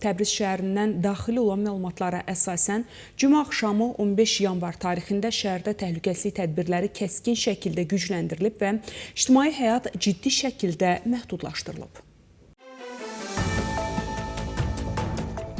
Təbriz şəhərindən daxil olan məlumatlara əsasən, cümə axşamı 15 yanvar tarixində şəhərdə təhlükəsizlik tədbirləri kəskin şəkildə gücləndirilib və ictimai həyat ciddi şəkildə məhdudlaşdırılıb.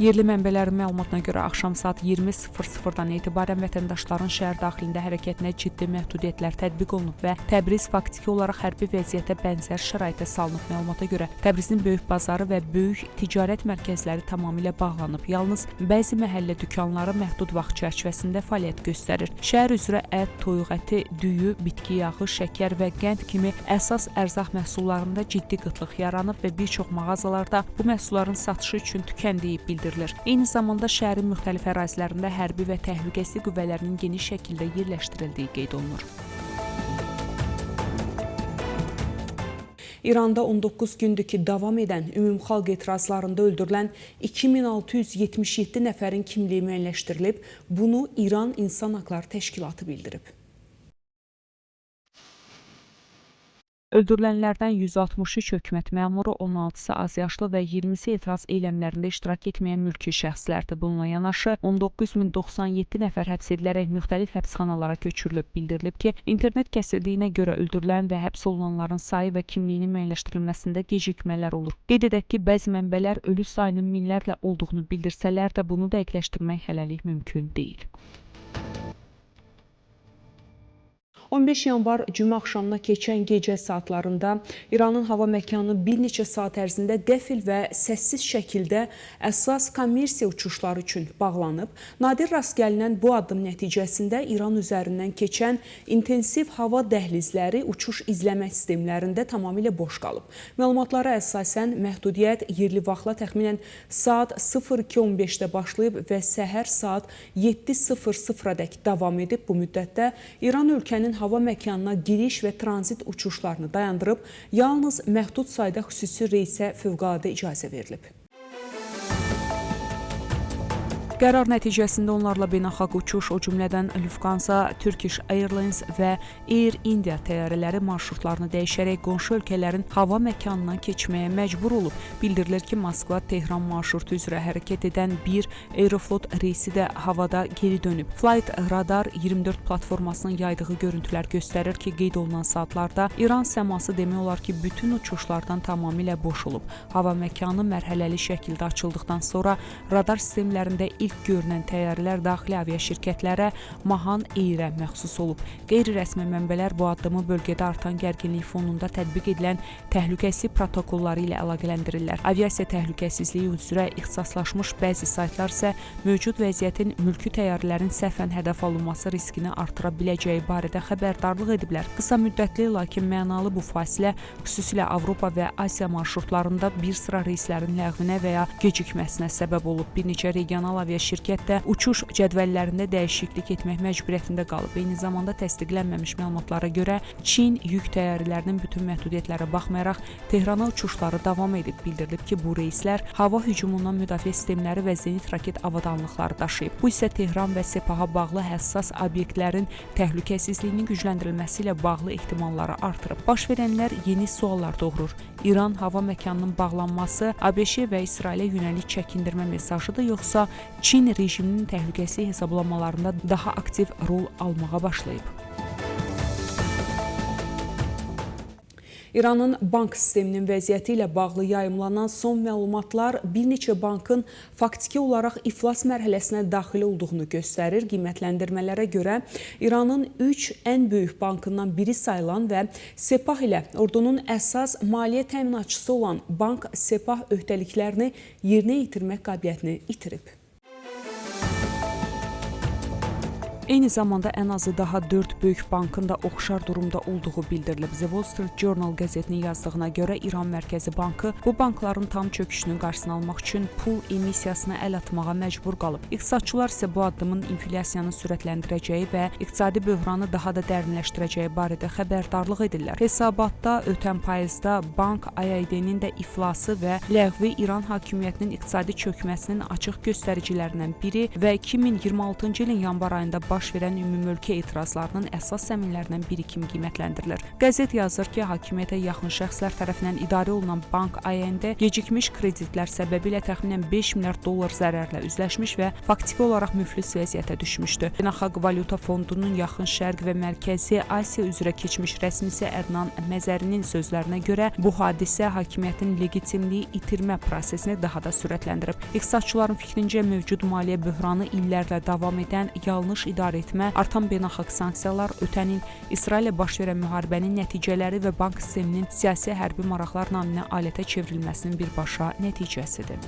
Yerli mənbələrin məlumatına görə axşam saat 20:00-dan etibarən vətəndaşların şəhər daxilində hərəkətinə ciddi məhdudiyyətlər tətbiq olunub və Təbriz faktiki olaraq hərbi vəziyyətə bənzər şəraitə salınıb. Məlumata görə Təbrizin böyük bazarı və böyük ticarət mərkəzləri tamamilə bağlanıb. Yalnız bəzi məhəllə dükanları məhdud vaxt çərçivəsində fəaliyyət göstərir. Şəhər üzrə ət, toyuq əti, düyü, bitki yağı, şəkər və qənd kimi əsas ərzaq məhsullarında ciddi qıtlıq yaranıb və bir çox mağazalarda bu məhsulların satışı üçün tükəndiyi bildirilir. Eyni zamanda şəhərin müxtəlif ərazilərində hərbi və təhlükəsizlik qüvvələrinin geniş şəkildə yerləşdirildiyi qeyd olunur. İranda 19 gündür ki, davam edən ümumxalq etirazlarında öldürülən 2677 nəfərin kimliyi müəyyənləşdirilib. Bunu İran İnsan Haqları Təşkilatı bildirib. Öldürülənlərdən 163 hökumət məmuru, 16-sı azyaşlı və 20-si etiraz eyləmlərində iştirak etməyən mülki şəxslərdir. Bununla yanaşı 19097 nəfər həbs edilərək müxtəlif həbsxanalara köçürülüb. Bildirilib ki, internet kəsildiyinə görə öldürülən və həbs olunanların sayı və kimliyinin müəyyənləşdirilməsində gecikmələr olur. Qeyd edək ki, bəzi mənbələr ölü sayının minlərlə olduğunu bildirsələr də bunu dəqiqləşdirmək hələlik mümkün deyil. 15 yanvar cümə axşamına keçən gecə saatlarında İranın hava məkanı bir neçə saat ərzində qəfil və səssiz şəkildə əsas kommersiya uçuşları üçün bağlanıb. Nadir rast gəlinən bu addım nəticəsində İran üzərindən keçən intensiv hava dəhlizləri uçuş izləmə sistemlərində tamamilə boş qalıb. Məlumatlara əsasən məhdudiyyət yerli vaxtla təxminən saat 02:15-də başlayıb və səhər saat 7:00-dək davam edib. Bu müddətdə İran ölkənin hava məkanına giriş və tranzit uçuşlarını dayandırıb, yalnız məhdud sayda xüsusi reysə fövqəladə icazə verilib. Qərar nəticəsində onlarla beynəlxalq uçuş, o cümlədən Lufthansa, Turkish Airlines və Air India təyyarələri marşrutlarını dəyişərək qonşu ölkələrin hava məkanından keçməyə məcbur olub. Bildirilir ki, Moskva-Tehran marşrutu üzrə hərəkət edən bir Aeroflot reysi də havada geri dönüb. Flight Radar 24 platformasının yaydığı görüntülər göstərir ki, qeyd olunan saatlarda İran səması demək olar ki, bütün uçuşlardan tamamilə boş olub. Hava məkanı mərhələli şəkildə açıldıqdan sonra radar sistemlərində ilk görünən təyyarələr daxili aviaşirkətlərə Mahan Airə məxsus olub. Qeyri-rəsmi mənbələr bu addımı bölgədə artan gərginlik fonunda tətbiq edilən təhlükəsizlik protokolları ilə əlaqələndirirlər. Aviasiya təhlükəsizliyi üzrə ixtisaslaşmış bəzi saytlar isə mövcud vəziyyətin mülki təyyarələrin səhvən hədəf alınması riskini artıra biləcəyi barədə xəbərdarlıq ediblər. Qısa müddətli, lakin mənalı bu fasilə xüsusilə Avropa və Asiya marşrutlarında bir sıra reyslərin ləğvinə və ya gecikməsinə səbəb olub. Bir neçə regional aviaşirkət də uçuş cədvəllərində dəyişiklik etmək məcburiyyətində qalıb. Eyni zamanda təsdiqlənməmiş məlumatlara görə Çin yük təyyarələrinin bütün məhdudiyyətlərə baxmayaraq Tehrana uçuşları davam edib. Bildirilib ki, bu reyslər hava hücumundan müdafiə sistemləri və zenit raket avadanlıqları daşıyıb. Bu isə Tehran və Sepaha bağlı həssas obyektlərin təhlükəsizliyinin gücləndirilməsi ilə bağlı ehtimalları artırıb. Baş verənlər yeni suallar doğurur. İran hava məkanının bağlanması ABŞ və İsrailə yönəlik çəkindirmə mesajıdır, yoxsa Çin rejiminin təhlükəsizlik hesablamalarında daha aktiv rol almağa başlayıb? İranın bank sisteminin vəziyyəti ilə bağlı yayımlanan son məlumatlar bir neçə bankın faktiki olaraq iflas mərhələsinə daxil olduğunu göstərir. Qiymətləndirmələrə görə İranın 3 ən böyük bankından biri sayılan və Sepah ilə ordunun əsas maliyyə təminatçısı olan bank Sepah öhdəliklərini yerinə yetirmək qabiliyyətini itirib. Eyni zamanda ən azı daha 4 böyük bankın da oxşar durumda olduğu bildirilib. The Wall Street Journal qəzetinin yazdığına görə İran Mərkəzi Bankı bu bankların tam çöküşünün qarşısını almaq üçün pul emissiyasına əl atmağa məcbur qalıb. İqtisadçılar isə bu addımın inflyasiyanı sürətləndirəcəyi və iqtisadi böhranı daha da dərinləşdirəcəyi barədə xəbərdarlıq edirlər. Hesabatda ötən payızda bank AID-nin də iflası və ləğvi İran hakimiyyətinin iqtisadi çökməsinin açıq göstəricilərindən biri və 2026-cı ilin yanvar ayında baş baş verən ümumölkə etirazlarının əsas zəminlərindən biri kimi qiymətləndirilir. Qəzet yazır ki, hakimiyyətə yaxın şəxslər tərəfindən idarə olunan bank AEN-də gecikmiş kreditlər səbəbilə təxminən 5 milyard dollar zərərlə üzləşmiş və faktiki olaraq müflis vəziyyətə düşmüşdü. Beynəlxalq Valyuta Fondunun Yaxın Şərq və Mərkəzi Asiya üzrə keçmiş rəsmisi Ədnan Məzərinin sözlərinə görə bu hadisə hakimiyyətin legitimliyi itirmə prosesini daha da sürətləndirib. İqtisadçıların fikrincə mövcud maliyyə böhranı illərlə davam edən yanlış idarə etmə, artan beynəlxalq sanksiyalar, ötən il İsraillə baş verən müharibənin nəticələri və bank sisteminin siyasi hərbi maraqlar naminə alətə çevrilməsinin birbaşa nəticəsidir.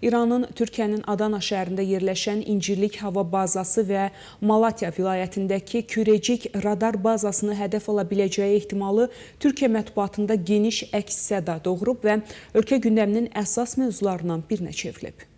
İranın Türkiyənin Adana şəhərində yerləşən İncirlik hava bazası və Malatya vilayətindəki Kürecik radar bazasını hədəf ala biləcəyi ehtimalı Türkiyə mətbuatında geniş əks-səda doğurub və ölkə gündəminin əsas mövzularından birinə çevrilib.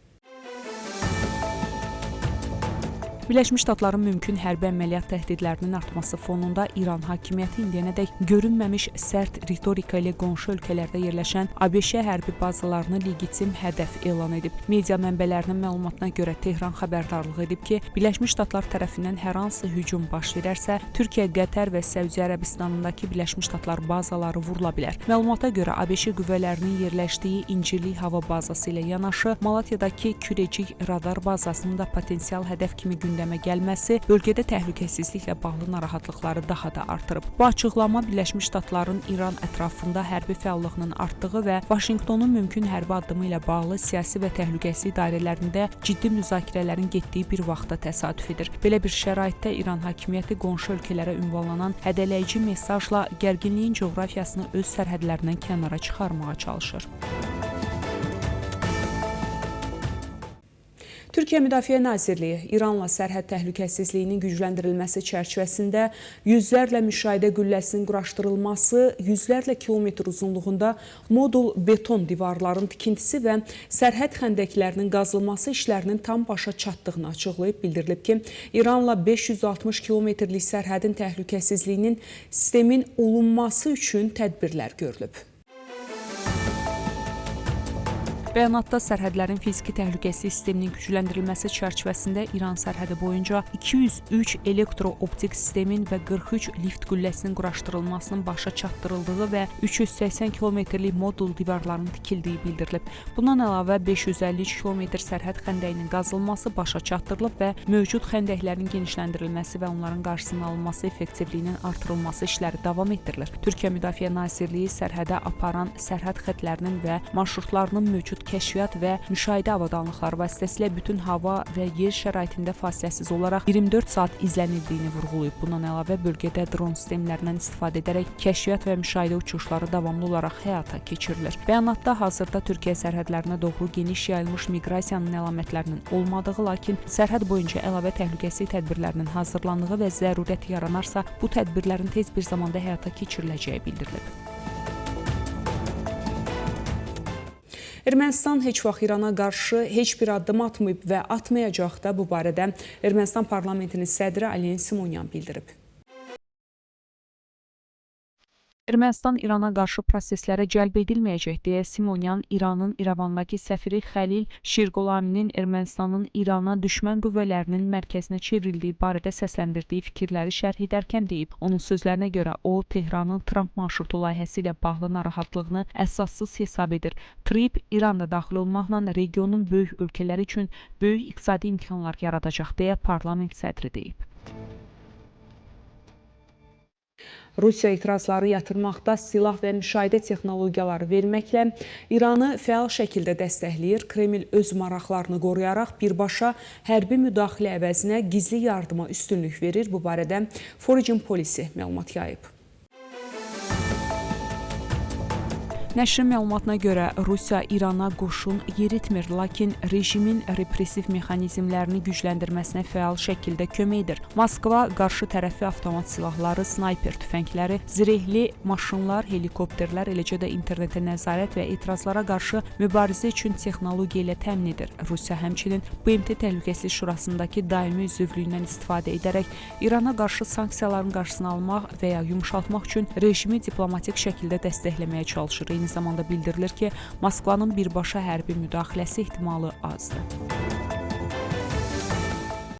Birləşmiş Ştatların mümkün hərbi əməliyyat təhdidlərinin artması fonunda İran hakimiyyəti indiyənədək görünməmiş sərt ritorika ilə qonşu ölkələrdə yerləşən ABŞ hərbi bazalarını legitim hədəf elan edib. Media mənbələrinin məlumatına görə Tehran xəbərdarlıq edib ki, Birləşmiş Ştatlar tərəfindən hər hansı hücum baş verərsə, Türkiyə, Qətər və Səudiyyə Ərəbistanındakı Birləşmiş Ştatlar bazaları vurula bilər. Məlumata görə ABŞ qüvvələrinin yerləşdiyi İncirlik hava bazası ilə yanaşı Malatyadakı Kürecik radar bazasının da potensial hədəf kimi gündəmə gəlməsi bölgədə təhlükəsizliklə bağlı narahatlıqları daha da artırıb. Bu açıqlama Birləşmiş Ştatların İran ətrafında hərbi fəallığının artdığı və Vaşinqtonun mümkün hərbi addımı ilə bağlı siyasi və təhlükəsizlik dairələrində ciddi müzakirələrin getdiyi bir vaxtda təsadüf edir. Belə bir şəraitdə İran hakimiyyəti qonşu ölkələrə ünvanlanan hədələyici mesajla gərginliyin coğrafiyasını öz sərhədlərindən kənara çıxarmağa çalışır. Türkiyə Müdafiə Nazirliyi İranla sərhəd təhlükəsizliyinin gücləndirilməsi çərçivəsində yüzlərlə müşahidə qülləsinin quraşdırılması, yüzlərlə kilometr uzunluğunda modul beton divarların tikintisi və sərhəd xəndəklərinin qazılması işlərinin tam başa çatdığını açıqlayıb. Bildirilib ki, İranla 560 kilometrlik sərhədin təhlükəsizliyinin sistemin olunması üçün tədbirlər görülüb. Bəyanatda sərhədlərin fiziki təhlükəsizlik sisteminin gücləndirilməsi çərçivəsində İran sərhədi boyunca 203 elektro-optik sistemin və 43 lift qülləsinin quraşdırılmasının başa çatdırıldığı və 380 kilometrlik modul divarlarının tikildiyi bildirilib. Bundan əlavə 553 kilometr sərhəd xəndəyinin qazılması başa çatdırılıb və mövcud xəndəklərin genişləndirilməsi və onların qarşısının alınması effektivliyinin artırılması işləri davam etdirilir. Türkiyə Müdafiə Nazirliyi sərhədə aparan sərhəd xətlərinin və marşrutlarının mövcud kəşfiyyat və müşahidə avadanlıqları vasitəsilə bütün hava və yer şəraitində fasiləsiz olaraq 24 saat izlənildiyini vurğulayıb. Bundan əlavə bölgədə dron sistemlərindən istifadə edərək kəşfiyyat və müşahidə uçuşları davamlı olaraq həyata keçirilir. Bəyanatda hazırda Türkiyə sərhədlərinə doğru geniş yayılmış miqrasiyanın əlamətlərinin olmadığı, lakin sərhəd boyunca əlavə təhlükəsizlik tədbirlərinin hazırlandığı və zərurət yaranarsa bu tədbirlərin tez bir zamanda həyata keçiriləcəyi bildirilib. Ermənistan heç vaxt İrana qarşı heç bir addım atmayıb və atmayacaq da, bu barədə Ermənistan parlamentinin sədri Alen Simonyan bildirib. Ermənistan İrana qarşı proseslərə cəlb edilməyəcək deyə Simonyan İranın İrəvandakı səfiri Xəlil Şirqolaminin Ermənistanın İrana düşmən qüvvələrinin mərkəzinə çevrildiyi barədə səsləndirdiyi fikirləri şərh edərkən deyib. Onun sözlərinə görə o, Tehranın Tramp marşrutu layihəsi ilə bağlı narahatlığını əsassız hesab edir. TRIP İranda daxil olmaqla regionun böyük ölkələri üçün böyük iqtisadi imkanlar yaradacaq deyə parlament sədri deyib. Rusiya etirazları yatırmaqda silah və müşahidə texnologiyaları verməklə İranı fəal şəkildə dəstəkləyir. Kreml öz maraqlarını qoruyaraq birbaşa hərbi müdaxilə əvəzinə gizli yardıma üstünlük verir. Bu barədə Foreign Policy məlumat yayıb. Nəşrin məlumatına görə Rusiya İrana qoşun yeritmir, lakin rejimin repressiv mexanizmlərini gücləndirməsinə fəal şəkildə kömək edir. Moskva qarşı tərəfi avtomat silahları, snayper tüfəngləri, zirehli maşınlar, helikopterlər, eləcə də internetə nəzarət və etirazlara qarşı mübarizə üçün texnologiya ilə təmin edir. Rusiya həmçinin BMT Təhlükəsizlik Şurasındakı daimi üzvlüyündən istifadə edərək İrana qarşı sanksiyaların qarşısını almaq və ya yumşaltmaq üçün rejimi diplomatik şəkildə dəstəkləməyə çalışır. Eyni zamanda bildirilir ki, Moskvanın birbaşa hərbi müdaxiləsi ehtimalı azdır.